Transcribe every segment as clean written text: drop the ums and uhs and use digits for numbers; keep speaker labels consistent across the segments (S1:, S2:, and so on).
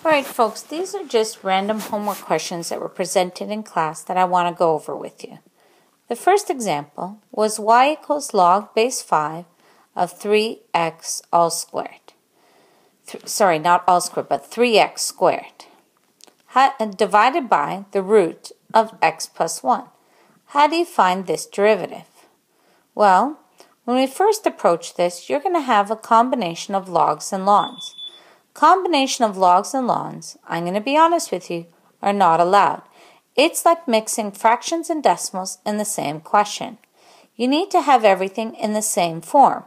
S1: Alright folks, these are just random homework questions that were presented in class that I want to go over with you. The first example was y equals log base 5 of 3x all squared. Sorry, not all squared, but 3x squared. Divided by the root of x plus 1. How do you find this derivative? Well, when we first approach this, you're going to have a combination of logs and lns. Combination of logs and lns, I'm going to be honest with you, are not allowed. It's like mixing fractions and decimals in the same question. You need to have everything in the same form,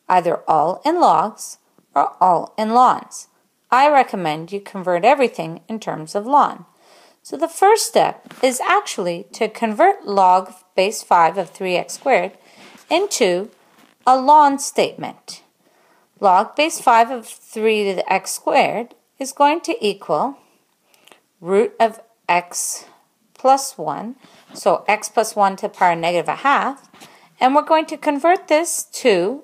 S1: either all in logs or all in lns. I recommend you convert everything in terms of ln. So the first step is actually to convert log base 5 of 3x squared into a ln statement. Log base 5 of 3 to the x squared is going to equal root of x plus 1, so x plus 1 to the power negative a half, and we're going to convert this to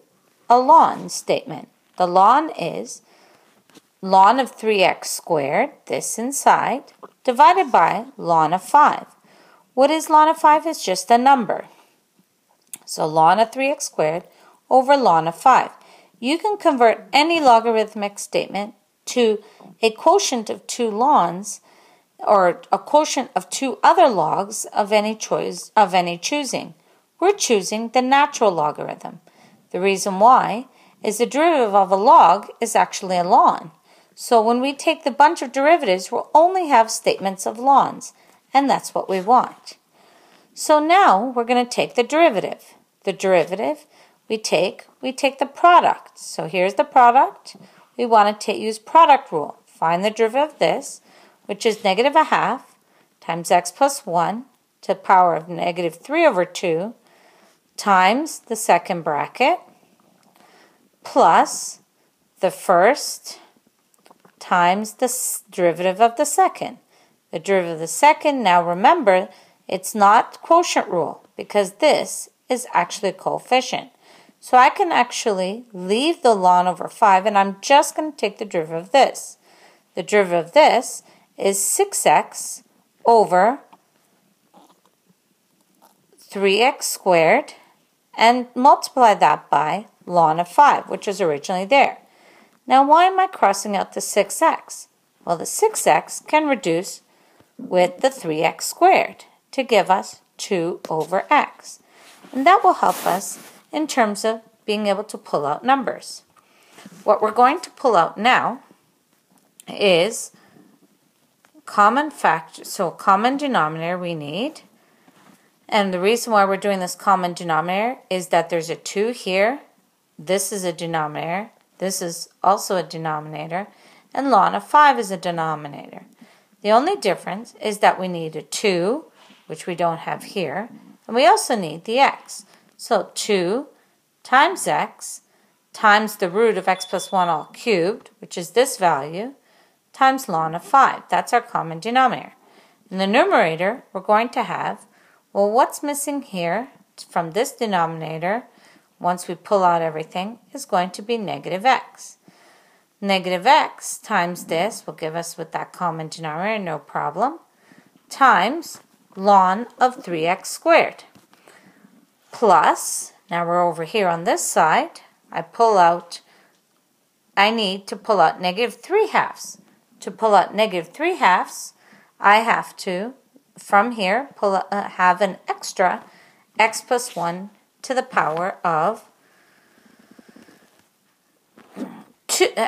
S1: a ln statement. The ln is ln of 3x squared, this inside, divided by ln of 5. What is ln of 5? It's just a number. So ln of 3x squared over ln of 5. You can convert any logarithmic statement to a quotient of two lns or a quotient of two other logs of any choosing. We're choosing the natural logarithm. The reason why is the derivative of a log is actually a ln. So when we take the bunch of derivatives, we'll only have statements of lns, and that's what we want. So now we're going to take the derivative. The derivative we take the product. So here's the product. We want to use product rule. Find the derivative of this, which is negative a half times x plus 1 to the power of negative 3 over 2 times the second bracket plus the first times the derivative of the second. The derivative of the second, now remember, it's not quotient rule because this is actually a coefficient. So I can actually leave the ln over 5 and I'm just going to take the derivative of this. The derivative of this is 6x over 3x squared and multiply that by ln of 5, which was originally there. Now why am I crossing out the 6x? Well, the 6x can reduce with the 3x squared to give us 2 over x. And that will help us in terms of being able to pull out numbers. What we're going to pull out now is common factor, so common denominator we need. And the reason why we're doing this common denominator is that there's a 2 here. This is a denominator. This is also a denominator. And ln of 5 is a denominator. The only difference is that we need a 2, which we don't have here. And we also need the x. So 2 times x times the root of x plus 1 all cubed, which is this value, times ln of 5. That's our common denominator. In the numerator, we're going to have, well, what's missing here from this denominator, once we pull out everything, is going to be negative x. Negative x times this will give us with that common denominator, no problem, times ln of 3x squared. Plus, now we're over here on this side, I need to pull out negative 3 halves. To pull out negative 3 halves, I have to, from here, have an extra x plus 1 to the power of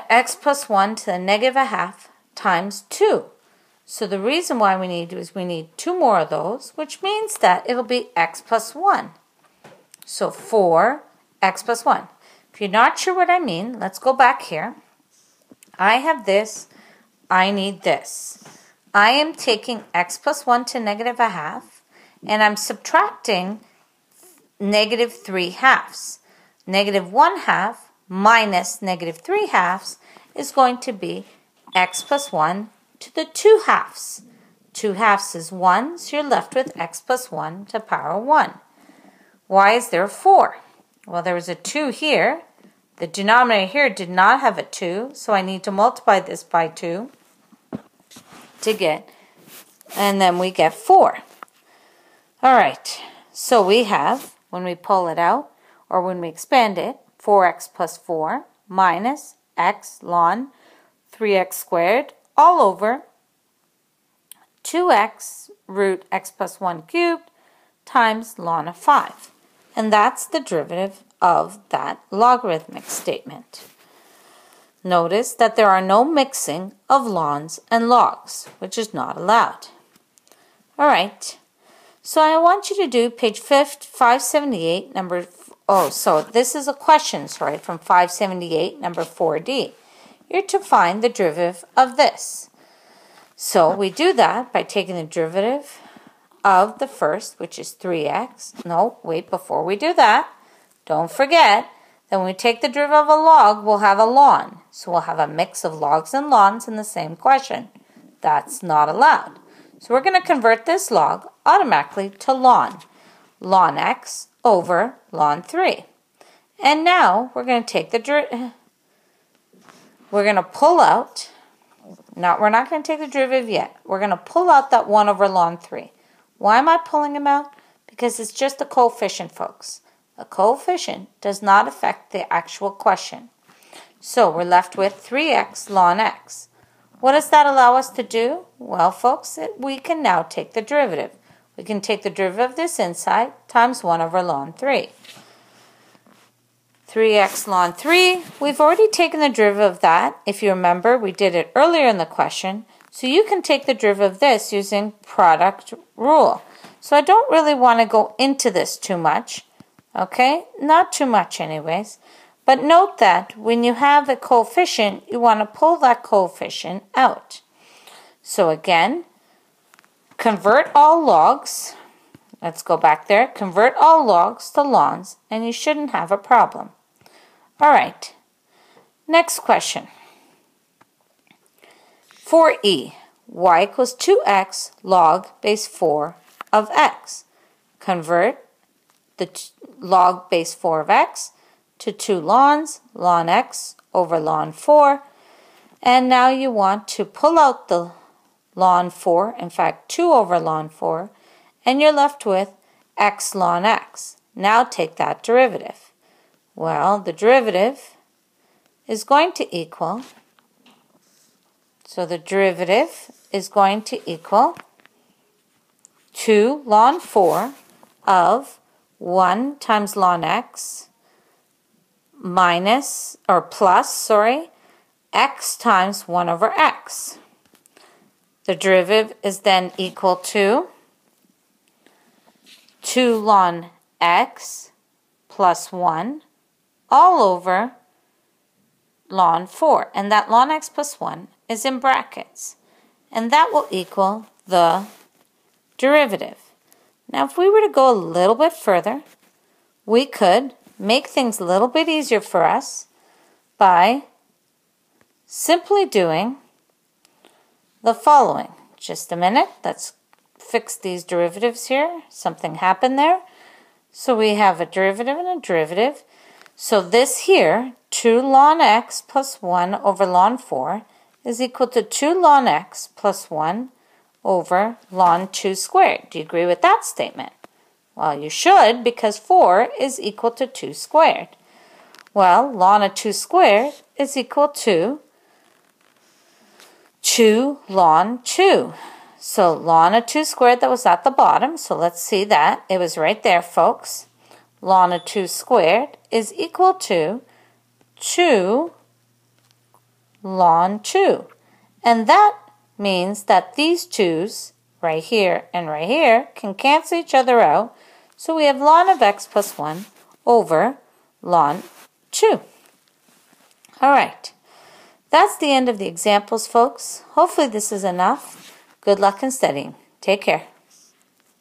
S1: x plus 1 to the negative a half times 2. So the reason why we need we need 2 more of those, which means that it'll be x plus 1. So 4x plus 1. If you're not sure what I mean, let's go back here. I have this. I need this. I am taking x plus 1 to negative a half, and I'm subtracting negative 3 halves. Negative 1 half minus negative 3 halves is going to be x plus 1 to the 2 halves. 2 halves is 1, so you're left with x plus 1 to the power 1. Why is there 4? Well, there was a 2 here. The denominator here did not have a 2, so I need to multiply this by 2. to get, and then we get 4. All right, so we have, when we pull it out, or when we expand it, 4x plus 4 minus x ln 3x squared all over 2x root x plus 1 cubed times ln of 5. And that's the derivative of that logarithmic statement. Notice that there are no mixing of lns and logs, which is not allowed. All right, so I want you to do page 578, so this is a question, from 578, number 4D. You're to find the derivative of this. So we do that by taking the derivative of the first, which is 3x. No, wait, before we do that, don't forget that when we take the derivative of a log, we'll have a ln. So we'll have a mix of logs and lns in the same question. That's not allowed. So we're going to convert this log automatically to ln. Ln x over ln 3. And now we're going to take the we're going to pull out, we're not going to take the derivative yet. We're going to pull out that 1 over ln 3. Why am I pulling him out? Because it's just a coefficient, folks. A coefficient does not affect the actual question. So we're left with 3x ln x. What does that allow us to do? Well, folks, we can now take the derivative. We can take the derivative of this inside times 1 over ln 3. 3x ln 3, we've already taken the derivative of that. If you remember, we did it earlier in the question. So you can take the derivative of this using product rule. So I don't really want to go into this too much. Okay? Not too much anyways. But note that when you have a coefficient, you want to pull that coefficient out. So again, convert all logs. Let's go back there. Convert all logs to lns, and you shouldn't have a problem. All right. Next question. 4e. Y equals 2x log base 4 of x. Convert the log base 4 of x to 2 lns, ln x over ln 4. And now you want to pull out the ln 4, in fact 2 over ln 4, and you're left with x ln x. Now take that derivative. Well, the derivative is going to equal, so the derivative is going to equal 2 ln 4 of 1 times ln x plus x times 1 over x. The derivative is then equal to 2 ln x plus 1 all over ln 4. And that ln x plus 1 is in brackets. And that will equal the derivative. Now, if we were to go a little bit further, we could make things a little bit easier for us by simply doing the following. Just a minute. Let's fix these derivatives here. Something happened there. So we have a derivative and a derivative. So this here, 2 ln x plus 1 over ln 4 is equal to 2 ln x plus 1 over ln 2 squared. Do you agree with that statement? Well, you should, because 4 is equal to 2 squared. Well, ln of 2 squared is equal to 2 ln 2. So ln of 2 squared, that was at the bottom, so let's see that. It was right there, folks. Ln of 2 squared is equal to 2 ln 2. And that means that these 2's, right here and right here, can cancel each other out. So we have ln of x plus 1 over ln 2. All right. That's the end of the examples, folks. Hopefully this is enough. Good luck in studying. Take care.